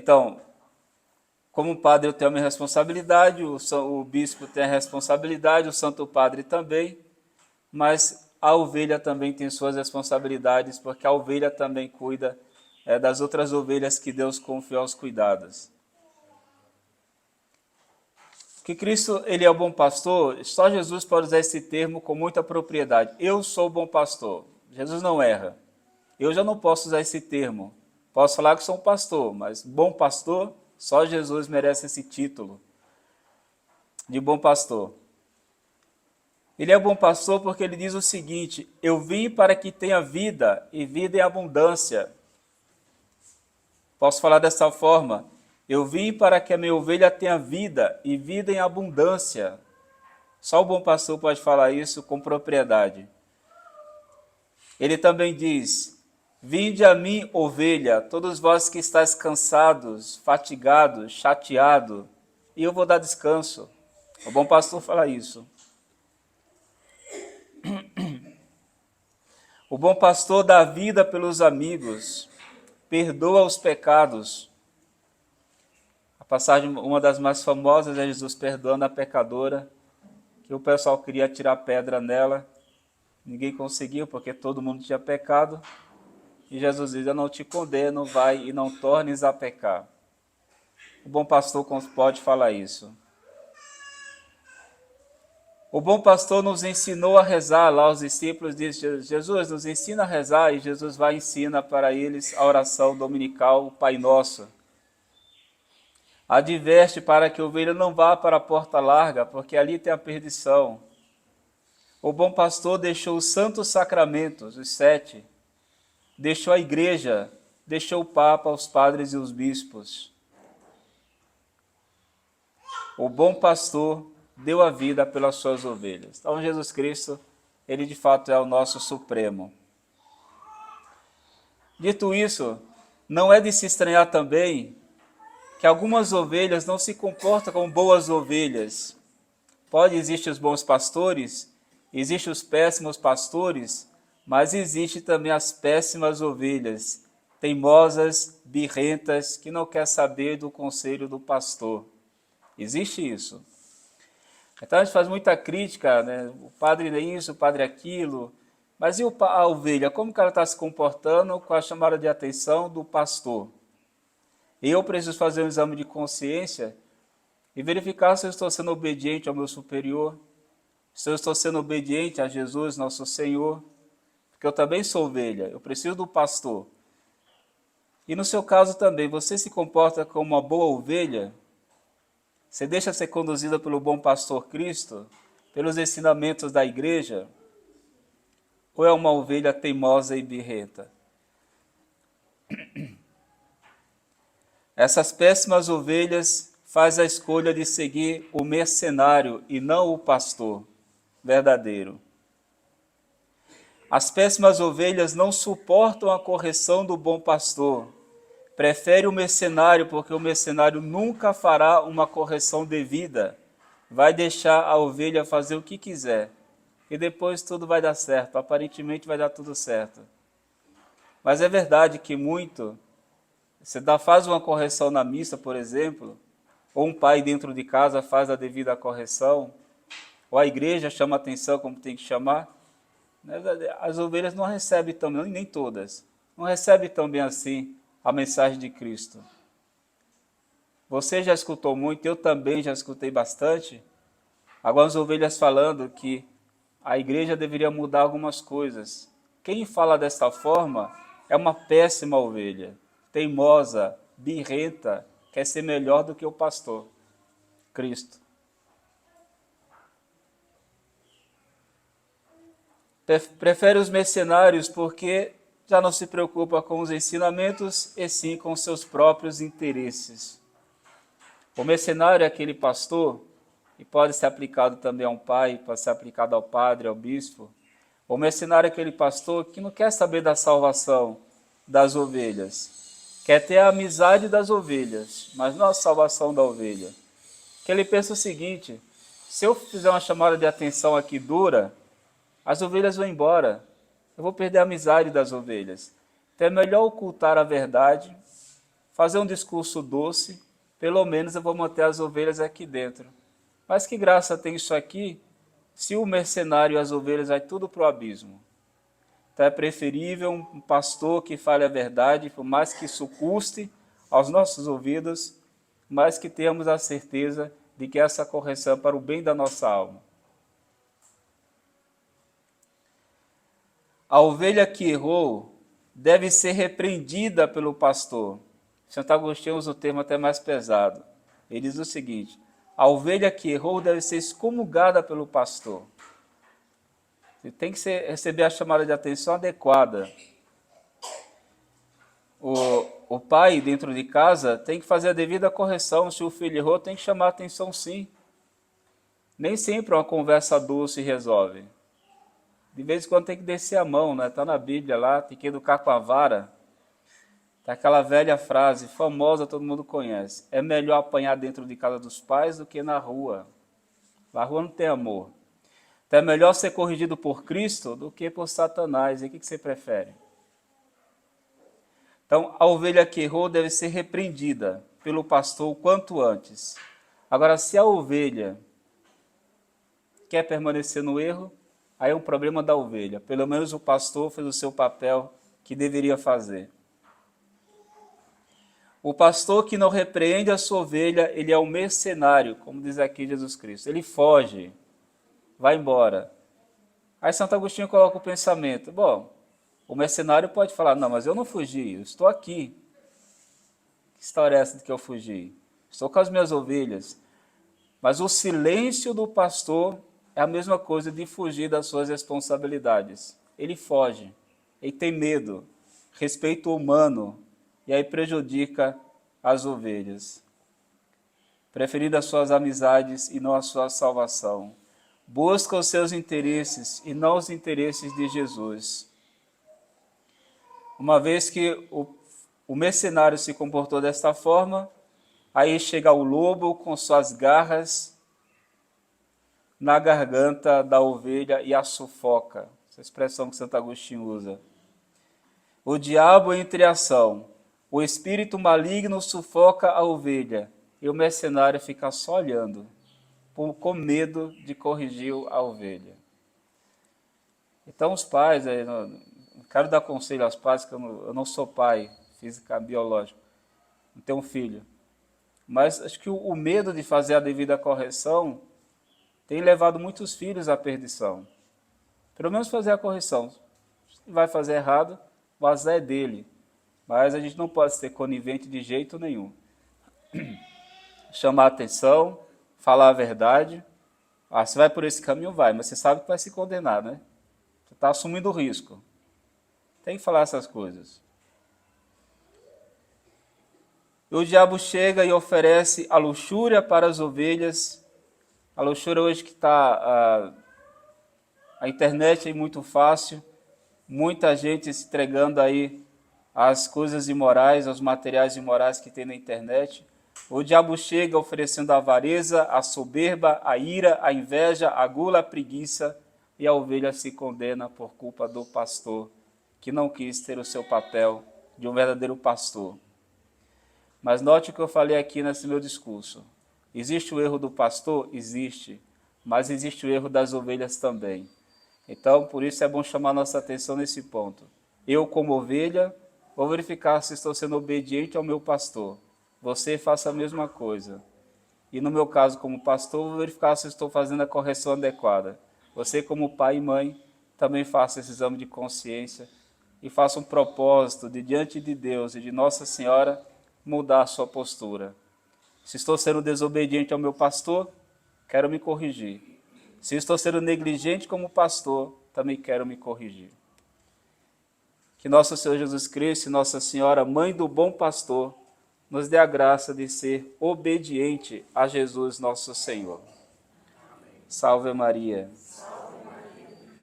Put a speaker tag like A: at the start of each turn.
A: Então, como padre eu tenho a minha responsabilidade, o bispo tem a responsabilidade, o santo padre também, mas a ovelha também tem suas responsabilidades, porque a ovelha também cuida das outras ovelhas que Deus confiou aos cuidados. Que Cristo, ele é o bom pastor, só Jesus pode usar esse termo com muita propriedade. Eu sou o bom pastor. Jesus não erra. Eu já não posso usar esse termo. Posso falar que sou um pastor, mas bom pastor, só Jesus merece esse título de bom pastor. Ele é bom pastor porque ele diz o seguinte: eu vim para que tenha vida e vida em abundância. Posso falar dessa forma: eu vim para que a minha ovelha tenha vida e vida em abundância. Só o bom pastor pode falar isso com propriedade. Ele também diz: vinde a mim, ovelha, todos vós que estáis cansados, fatigados, chateados, e eu vou dar descanso. O bom pastor fala isso. O bom pastor dá vida pelos amigos, perdoa os pecados. A passagem, uma das mais famosas, é Jesus perdoando a pecadora, que o pessoal queria tirar pedra nela, ninguém conseguiu, porque todo mundo tinha pecado. E Jesus diz: eu não te condeno, vai e não tornes a pecar. O bom pastor pode falar isso. O bom pastor nos ensinou a rezar, lá os discípulos dizem: Jesus, nos ensina a rezar, e Jesus vai e ensina para eles a oração dominical, o Pai Nosso. Adverte para que a ovelha não vá para a porta larga, porque ali tem a perdição. O bom pastor deixou os santos sacramentos, os 7, deixou a igreja, deixou o Papa, os padres e os bispos. O bom pastor deu a vida pelas suas ovelhas. Então Jesus Cristo, ele de fato é o nosso Supremo. Dito isso, não é de se estranhar também que algumas ovelhas não se comportam como boas ovelhas. Pode existir os bons pastores, existem os péssimos pastores, mas existe também as péssimas ovelhas, teimosas, birrentas, que não quer saber do conselho do pastor. Existe isso. Então a gente faz muita crítica, né? O padre é isso, o padre é aquilo, mas e a ovelha? Como que ela está se comportando com a chamada de atenção do pastor? Eu preciso fazer um exame de consciência e verificar se eu estou sendo obediente ao meu superior, se eu estou sendo obediente a Jesus, nosso Senhor, porque eu também sou ovelha, eu preciso do pastor. E no seu caso também, você se comporta como uma boa ovelha? Você deixa ser conduzida pelo bom pastor Cristo, pelos ensinamentos da igreja? Ou é uma ovelha teimosa e birrenta? Essas péssimas ovelhas fazem a escolha de seguir o mercenário e não o pastor verdadeiro. As péssimas ovelhas não suportam a correção do bom pastor. Prefere o mercenário, porque o mercenário nunca fará uma correção devida. Vai deixar a ovelha fazer o que quiser. E depois tudo vai dar certo. Aparentemente vai dar tudo certo. Mas é verdade que você faz uma correção na missa, por exemplo, ou um pai dentro de casa faz a devida correção, ou a igreja chama atenção como tem que chamar. As ovelhas não recebem tão bem, nem todas, não recebem tão bem assim a mensagem de Cristo. Você já escutou muito, eu também já escutei bastante, algumas ovelhas falando que a igreja deveria mudar algumas coisas. Quem fala dessa forma é uma péssima ovelha, teimosa, birrenta, quer ser melhor do que o pastor, Cristo. Prefere os mercenários porque já não se preocupa com os ensinamentos e sim com seus próprios interesses. O mercenário é aquele pastor, e pode ser aplicado também a um pai, pode ser aplicado ao padre, ao bispo. O mercenário é aquele pastor que não quer saber da salvação das ovelhas, quer ter a amizade das ovelhas, mas não a salvação da ovelha. Que ele pensa o seguinte: se eu fizer uma chamada de atenção aqui dura, as ovelhas vão embora, eu vou perder a amizade das ovelhas. Então é melhor ocultar a verdade, fazer um discurso doce, pelo menos eu vou manter as ovelhas aqui dentro. Mas que graça tem isso aqui, se o mercenário e as ovelhas vai tudo para o abismo? Então é preferível um pastor que fale a verdade, por mais que isso custe aos nossos ouvidos, mas que tenhamos a certeza de que essa correção é para o bem da nossa alma. A ovelha que errou deve ser repreendida pelo pastor. Santo Agostinho usa o termo até mais pesado. Ele diz o seguinte: a ovelha que errou deve ser excomungada pelo pastor. Você tem que receber a chamada de atenção adequada. O pai, dentro de casa, tem que fazer a devida correção. Se o filho errou, tem que chamar a atenção, sim. Nem sempre uma conversa doce resolve. De vez em quando tem que descer a mão, né? Está na Bíblia lá, tem que educar com a vara. Tá aquela velha frase, famosa, todo mundo conhece. É melhor apanhar dentro de casa dos pais do que na rua. Na rua não tem amor. Então é melhor ser corrigido por Cristo do que por Satanás. E o que você prefere? Então, a ovelha que errou deve ser repreendida pelo pastor o quanto antes. Agora, se a ovelha quer permanecer no erro, aí é um problema da ovelha. Pelo menos o pastor fez o seu papel que deveria fazer. O pastor que não repreende a sua ovelha, ele é um mercenário, como diz aqui Jesus Cristo. Ele foge, vai embora. Aí Santo Agostinho coloca o pensamento, bom, o mercenário pode falar, não, mas eu não fugi, eu estou aqui. Que história é essa de que eu fugi? Estou com as minhas ovelhas. Mas o silêncio do pastor é a mesma coisa de fugir das suas responsabilidades. Ele foge, ele tem medo, respeito humano, e aí prejudica as ovelhas. Preferindo as suas amizades e não a sua salvação. Busca os seus interesses e não os interesses de Jesus. Uma vez que o mercenário se comportou desta forma, aí chega o lobo com suas garras na garganta da ovelha e a sufoca. Essa expressão que Santo Agostinho usa. O diabo entra em ação. O espírito maligno sufoca a ovelha e o mercenário fica só olhando, com medo de corrigir a ovelha. Então os pais, não quero dar conselho aos pais, que eu não sou pai, física biológico, não tenho um filho. Mas acho que o medo de fazer a devida correção tem levado muitos filhos à perdição. Pelo menos fazer a correção. Se vai fazer errado, o azar é dele. Mas a gente não pode ser conivente de jeito nenhum. Chamar a atenção, falar a verdade. Você vai por esse caminho, vai, mas você sabe que vai se condenar, né? Você está assumindo o risco. Tem que falar essas coisas. E o diabo chega e oferece a luxúria para as ovelhas. A luxúria hoje que está... A internet é muito fácil. Muita gente se entregando aí às coisas imorais, aos materiais imorais que tem na internet. O diabo chega oferecendo a avareza, a soberba, a ira, a inveja, a gula, a preguiça, e a ovelha se condena por culpa do pastor, que não quis ter o seu papel de um verdadeiro pastor. Mas note o que eu falei aqui nesse meu discurso. Existe o erro do pastor? Existe. Mas existe o erro das ovelhas também. Então, por isso é bom chamar nossa atenção nesse ponto. Eu, como ovelha, vou verificar se estou sendo obediente ao meu pastor. Você faça a mesma coisa. E no meu caso, como pastor, vou verificar se estou fazendo a correção adequada. Você, como pai e mãe, também faça esse exame de consciência e faça um propósito de, diante de Deus e de Nossa Senhora, mudar a sua postura. Se estou sendo desobediente ao meu pastor, quero me corrigir. Se estou sendo negligente como pastor, também quero me corrigir. Que nosso Senhor Jesus Cristo e Nossa Senhora, Mãe do Bom Pastor, nos dê a graça de ser obediente a Jesus nosso Senhor. Salve Maria.